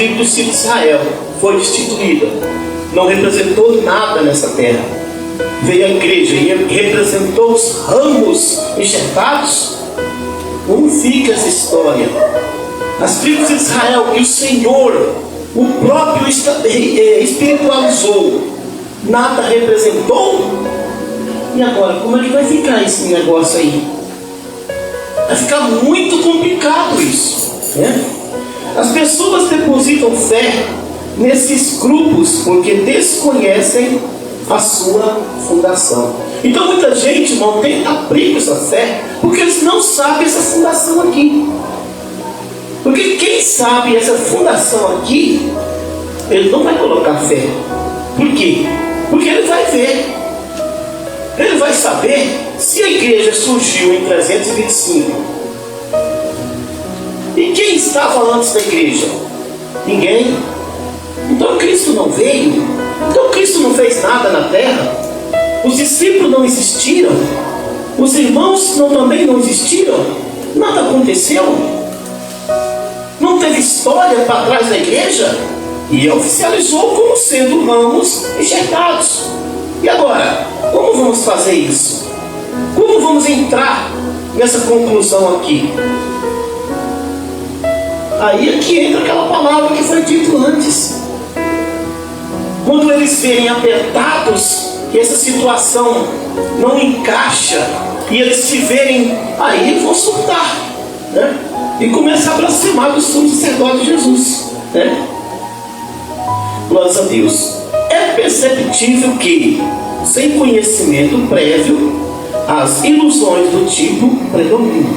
tribos do filho de Israel foi destituída. Não representou nada nessa terra. Veio a igreja e representou os ramos enxertados. Como fica essa história? As tribos de Israel que o Senhor, o próprio, espiritualizou, nada representou. E agora, como é que vai ficar esse negócio aí? Vai ficar muito complicado isso, né? As pessoas depositam fé nesses grupos porque desconhecem a sua fundação. Então muita gente não tenta abrir essa fé porque eles não sabem essa fundação aqui. Porque quem sabe essa fundação aqui, ele não vai colocar fé. Por quê? Porque ele vai ver. Ele vai saber se a igreja surgiu em 325. E quem estava antes da igreja? Ninguém. Então Cristo não veio. Então Cristo não fez nada na terra. Os discípulos não existiram. Os irmãos também não existiram. Nada aconteceu. Não teve história para trás da igreja. E oficializou como sendo ramos enxertados. E agora? Como vamos fazer isso? Como vamos entrar nessa conclusão aqui? Aí é que entra aquela palavra que foi dito antes. Quando eles verem apertados, que essa situação não encaixa, e eles se verem, aí eles vão surtar, né? E começar a blasfemar do sumo sacerdote de Jesus, né? Glórias a Deus. É perceptível que, sem conhecimento prévio, as ilusões do tipo predominam,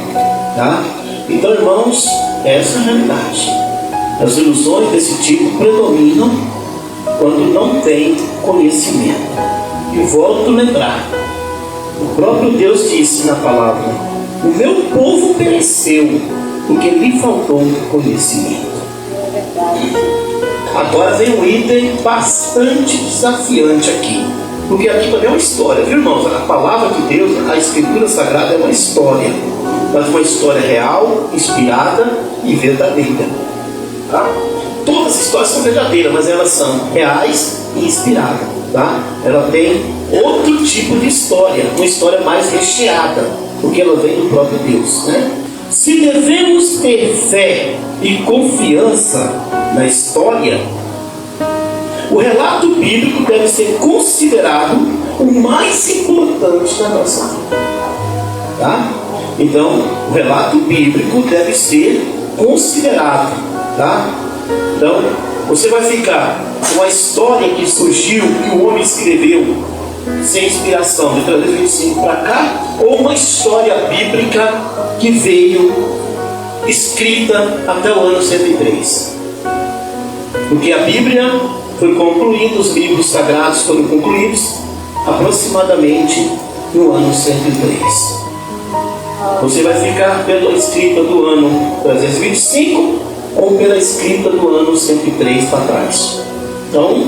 tá? Então, irmãos, essa é a realidade. As ilusões desse tipo predominam quando não tem conhecimento. E volto a lembrar, o próprio Deus disse na palavra: o meu povo pereceu porque lhe faltou conhecimento. Agora vem um item bastante desafiante aqui, porque aqui também é uma história, viu, irmãos? A palavra de Deus, a Escritura Sagrada é uma história, mas uma história real, inspirada e verdadeira, tá? Todas as histórias são verdadeiras, mas elas são reais e inspiradas, tá? Ela tem outro tipo de história, uma história mais recheada, porque ela vem do próprio Deus, né? Se devemos ter fé e confiança na história, o relato bíblico deve ser considerado o mais importante da nossa vida, tá? Então, o relato bíblico deve ser considerado, tá? Então, você vai ficar com a história que surgiu, que o homem escreveu sem inspiração de 325 para cá, ou uma história bíblica que veio escrita até o ano 103. Porque a Bíblia foi concluída, os livros sagrados foram concluídos aproximadamente no ano 103. Você vai ficar pela escrita do ano 325 ou pela escrita do ano 103 para trás. Então,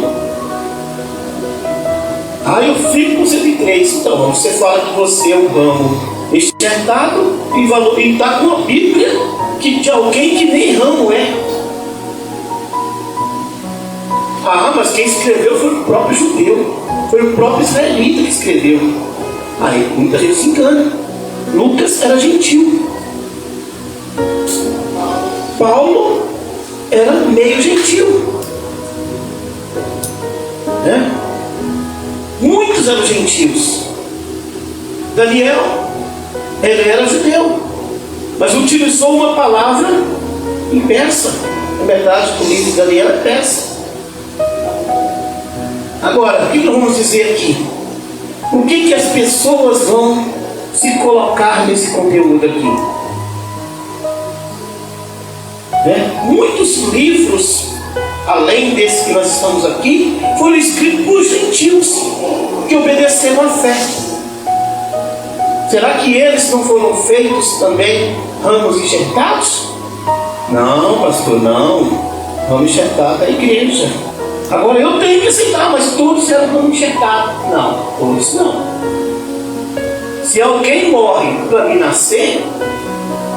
eu fico com 103. Então, você fala que você é um ramo enxertado e está com a Bíblia de alguém que nem ramo é. Mas quem escreveu foi o próprio judeu, foi o próprio israelita que escreveu. Aí muita gente se engana. Lucas era gentil, Paulo era meio gentil, né? Muitos eram gentios. Daniel, ele era judeu, mas utilizou uma palavra em persa. Na verdade, o livro de Daniel é persa. Agora, o que nós vamos dizer aqui? O que as pessoas vão se colocar nesse conteúdo aqui? Muitos livros, além desse que nós estamos aqui, foram escritos por gentios que obedeceram à fé. Será que eles não foram feitos também ramos enxertados? Não, pastor, não. Ramo enxertado é a igreja. Agora eu tenho que aceitar, mas todos eram ramo enxertado. Não, todos não. Se alguém morre para me nascer,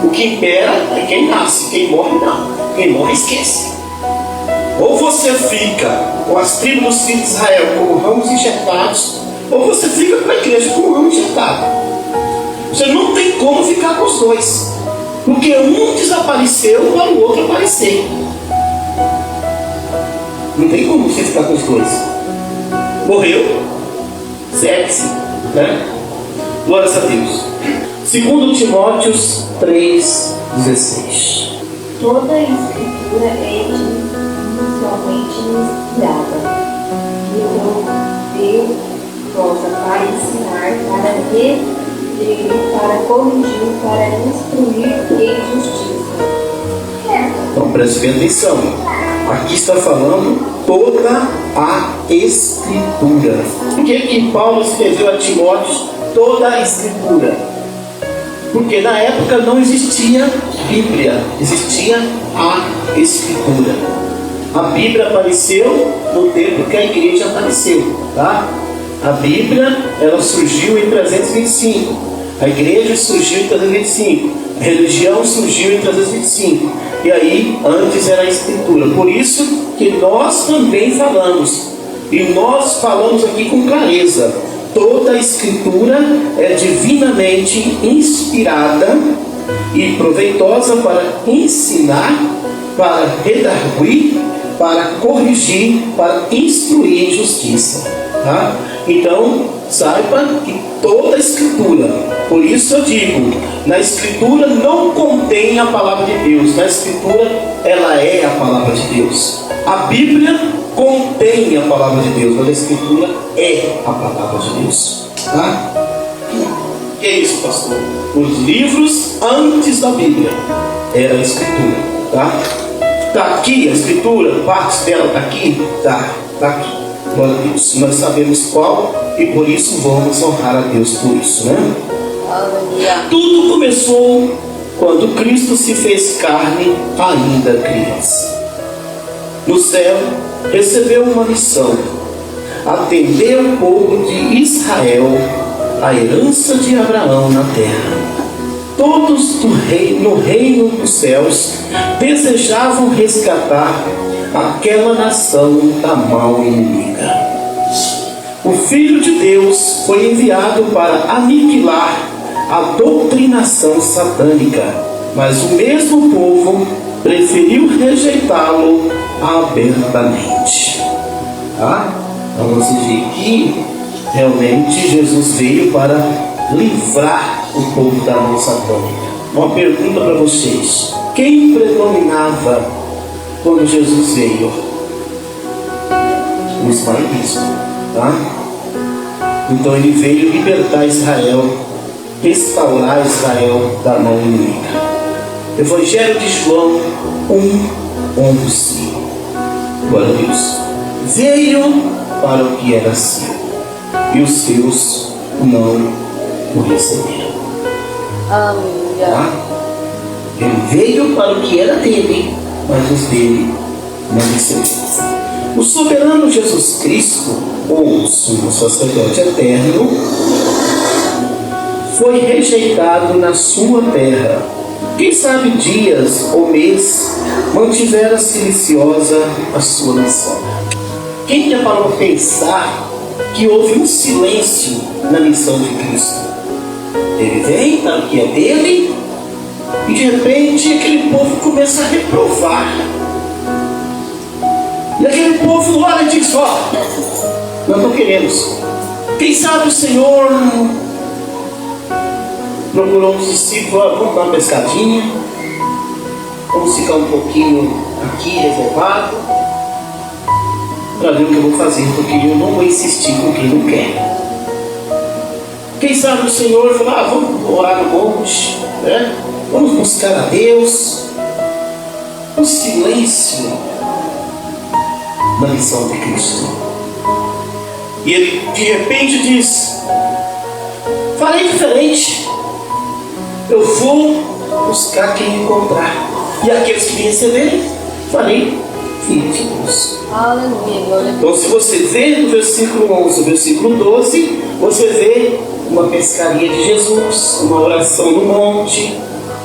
o que impera é quem nasce. Quem morre não. Quem morre esquece. Ou você fica com as tribos dos filhos de Israel como ramos enxertados, ou você fica com a igreja como ramo enxertado. Você não tem como ficar com os dois, porque um desapareceu para o outro aparecer. Não tem como você ficar com os dois. Morreu, segue-se, né? Glórias a Deus. 2 Timóteo 3,16. Toda a escritura é inicialmente inspirada e proveitosa para ensinar, para repreender, para corrigir, para instruir em justiça. Então preste bem atenção. Aqui está falando toda a escritura. Por que Paulo escreveu a Timóteo toda a escritura? Porque na época não existia Bíblia, existia a escritura. A Bíblia apareceu no tempo que a igreja apareceu, tá? A Bíblia, ela surgiu em 325. A igreja surgiu em 325. A religião surgiu em 325. E aí, antes era a escritura. Por isso que nós também falamos. E nós falamos aqui com clareza. Toda a escritura é divinamente inspirada e proveitosa para ensinar, para redarguir, para corrigir, para instruir em justiça. Tá? Então, saiba que toda a escritura, por isso eu digo, na escritura não contém a palavra de Deus, na escritura ela é a palavra de Deus. A Bíblia contém a palavra de Deus, mas a escritura é a palavra de Deus. Tá? Que é isso, pastor? Os livros antes da Bíblia era a escritura. Tá? Tá aqui a escritura, parte dela tá aqui? Tá aqui. Glória a Deus. Nós sabemos qual e por isso vamos honrar a Deus por isso, né? Tudo começou quando Cristo se fez carne ainda criança. No céu, recebeu uma missão: atender o povo de Israel, a herança de Abraão na terra. Todos no reino dos céus desejavam resgatar aquela nação da mão inimiga. O Filho de Deus foi enviado para aniquilar a doutrinação satânica, mas o mesmo povo preferiu rejeitá-lo abertamente. Tá? Então você vê que realmente Jesus veio para livrar o povo da mão satânica. Uma pergunta para vocês: quem predominava quando Jesus veio? O ismaelismo, tá? Então ele veio libertar Israel, restaurar Israel da mão inimiga. Evangelho de João 1:11. Glória a Deus. Veio para o que era seu, e os seus não o receberam. Tá? Ele veio para o que era dele, mas os dele não receberam. O soberano Jesus Cristo, ou sumo sacerdote eterno, foi rejeitado na sua terra. Quem sabe dias ou mês mantivera silenciosa a sua missão. Quem já parou para pensar que houve um silêncio na missão de Cristo? Ele vem para o que é dele, e de repente aquele povo começa a reprovar. E aquele povo olha e diz: ó, nós não queremos. Quem sabe o Senhor procurou os discípulos: vamos dar uma pescadinha, vamos ficar um pouquinho aqui reservado para ver o que eu vou fazer, porque eu não vou insistir com quem não quer. Quem sabe o Senhor falou: vamos orar no monte, né? Vamos buscar a Deus. O silêncio na missão de Cristo. E ele de repente diz: farei diferente. Eu vou buscar quem encontrar. E aqueles que me receberem, farei filhos de Deus. Aleluia. Então, se você vê no versículo 11, no versículo 12, você vê uma pescaria de Jesus, uma oração no monte,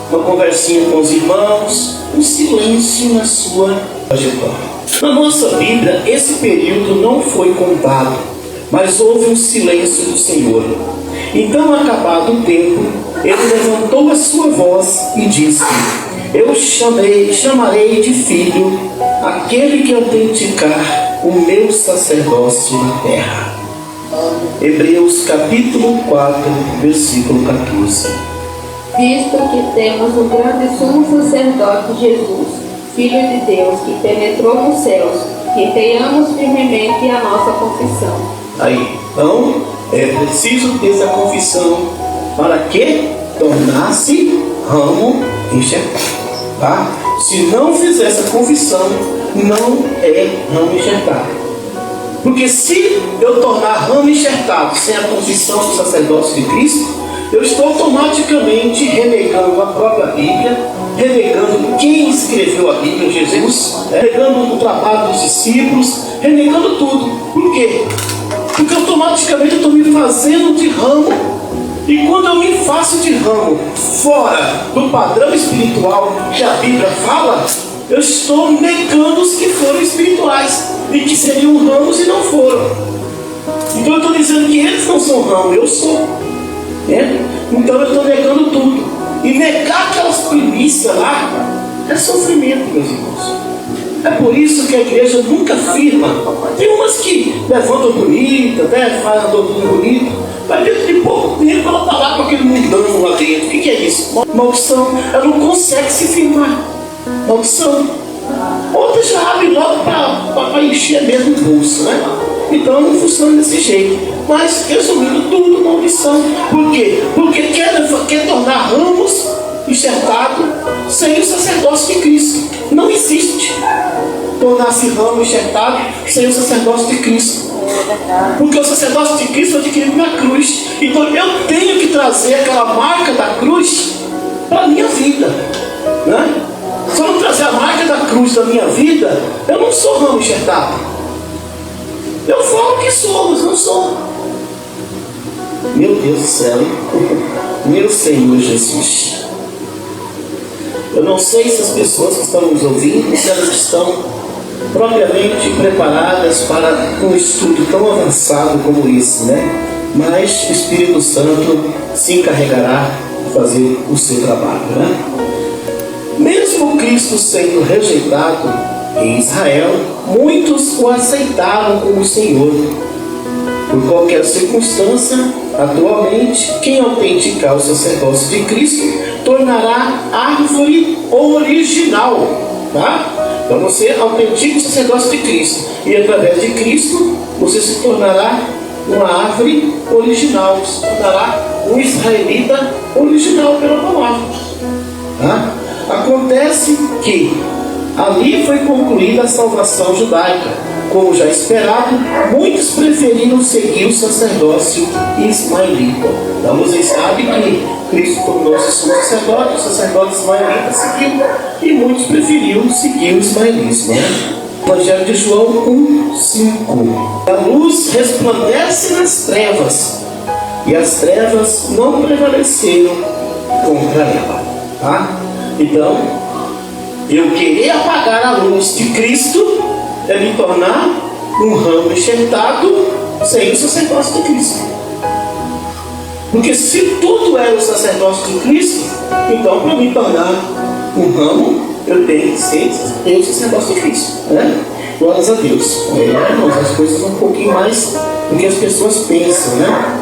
uma conversinha com os irmãos, um silêncio na sua trajetória. Na nossa Bíblia, esse período não foi contado, mas houve um silêncio do Senhor. Então, acabado o tempo, ele levantou a sua voz e disse: eu chamarei de filho aquele que autenticar o meu sacerdócio na terra. Hebreus capítulo 4, versículo 14. Visto que temos o grande sumo sacerdote Jesus, Filho de Deus, que penetrou nos céus, reteiamos firmemente a nossa confissão. Aí, então, é preciso ter essa confissão para que tornasse ramo enxertado. Tá? Se não fizer essa confissão, não é ramo enxertado. Porque se eu tornar ramo enxertado sem a confissão do sacerdócio de Cristo, eu estou automaticamente renegando a própria Bíblia, renegando quem escreveu a Bíblia, Jesus, renegando o trabalho dos discípulos, renegando tudo. Por quê? Porque automaticamente eu estou me fazendo de ramo. E quando eu me faço de ramo fora do padrão espiritual que a Bíblia fala, eu estou negando os que foram espirituais e que seriam ramos e não foram. Então eu estou dizendo que eles não são ramos, eu sou. Então eu estou negando tudo. E negar aquelas primícias lá é sofrimento, meus irmãos. É por isso que a igreja nunca firma. Tem umas que levantam bonita, fazem a doutrina bonita, mas dentro de pouco tempo ela está lá com aquele mundão lá dentro. O que é isso? Maldição. Ela não consegue se firmar. Maldição. Outras já abrem logo para encher mesmo o bolso, né? Então não funciona desse jeito. Mas resumindo tudo, maldição. Por quê? Porque quer tornar ramos enxertados sem o sacerdócio de Cristo. Não existe tornar-se ramo enxertado sem o sacerdócio de Cristo. Porque o sacerdócio de Cristo foi adquirido na cruz. Então eu tenho que trazer aquela marca da cruz para a minha vida, né? Se eu não trazer a marca da cruz da minha vida, eu não sou ramo enxertado. Eu falo que sou, mas não sou. Meu Deus do céu, meu Senhor Jesus. Eu não sei se as pessoas que estão nos ouvindo, se elas estão propriamente preparadas para um estudo tão avançado como esse, né? Mas o Espírito Santo se encarregará de fazer o seu trabalho, né? Mesmo Cristo sendo rejeitado em Israel, muitos o aceitaram como Senhor. Por qualquer circunstância, atualmente, quem autenticar o sacerdócio de Cristo tornará árvore original, tá? Então você autentica o sacerdócio de Cristo e através de Cristo você se tornará uma árvore original, se tornará um israelita original pela palavra, tá? Acontece que ali foi concluída a salvação judaica. Como já esperado, muitos preferiram seguir o sacerdócio ismaelita. Então vocês sabem que Cristo tornou-se sumo sacerdote, o sacerdote ismaelita seguiu, e muitos preferiram seguir o ismaelismo, né? Evangelho de João 1:5. A luz resplandece nas trevas, e as trevas não prevaleceram contra ela, tá? Então, eu querer apagar a luz de Cristo é me tornar um ramo enxertado sem o sacerdócio de Cristo. Porque se tudo é o sacerdócio de Cristo, então para me tornar um ramo, eu tenho que ser o sacerdócio de Cristo, né? Glórias a Deus. Irmãos, as coisas são um pouquinho mais do que as pessoas pensam, né?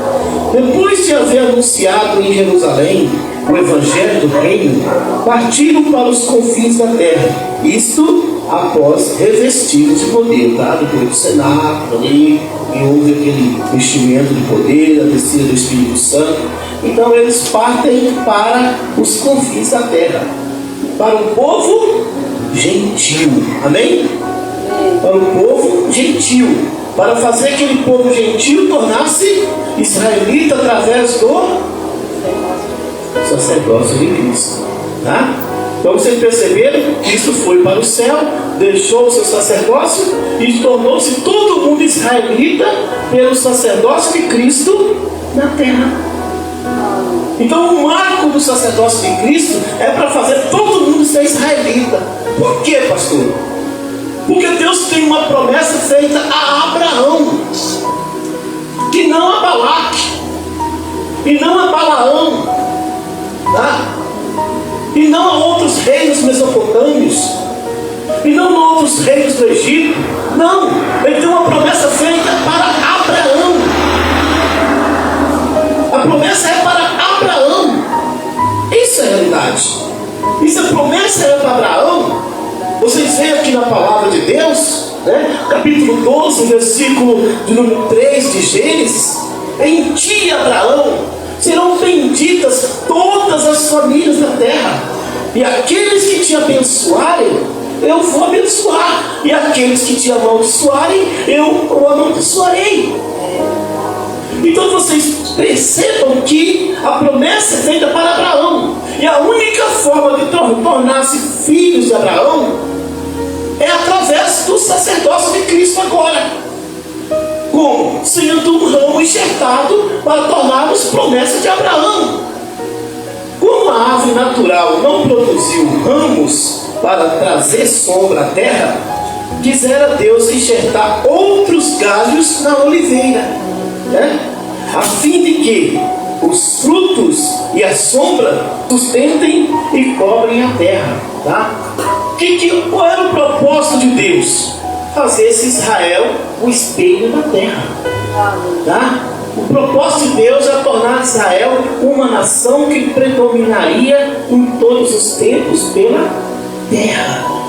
Depois de haver anunciado em Jerusalém o Evangelho do Reino, partiram para os confins da terra. Isto após revestidos de poder, tá? Depois do cenáculo ali, e houve aquele vestimento de poder, a descida do Espírito Santo. Então eles partem para os confins da terra, para o povo gentil. Amém? Para o povo gentil, para fazer aquele povo gentil tornar-se israelita através do sacerdócio de Cristo, tá? Então vocês perceberam que Cristo foi para o céu, deixou o seu sacerdócio e tornou-se todo mundo israelita pelo sacerdócio de Cristo na terra. Então o marco do sacerdócio de Cristo é para fazer todo mundo ser israelita. Por quê, pastor? Porque Deus tem uma promessa feita a Abraão, e não a Balaque, e não a Balaão, tá? E não a outros reinos mesopotâmios, e não a outros reinos do Egito. Não, ele tem uma promessa feita para Abraão. A promessa é para Abraão. Isso é a realidade. E se a promessa é para Abraão, vocês veem aqui na palavra de Deus, né? Capítulo 12, versículo de número 3 de Gênesis: em ti, Abraão, serão benditas todas as famílias da terra, e aqueles que te abençoarem, eu vou abençoar, e aqueles que te amaldiçoarem, eu o amaldiçoarei. Então vocês percebam que a promessa é feita para Abraão, e a única forma de tornar-se filhos de Abraão é através do sacerdócio de Cristo agora, como sendo um ramo enxertado para tornarmos promessa de Abraão. Como a árvore natural não produziu ramos para trazer sombra à terra, quisera Deus enxertar outros galhos na oliveira, né? A fim de que os frutos e a sombra sustentem e cobrem a terra, tá? Qual era o propósito de Deus? Fazer esse Israel o espelho da terra, tá? O propósito de Deus é tornar Israel uma nação que predominaria em todos os tempos pela terra.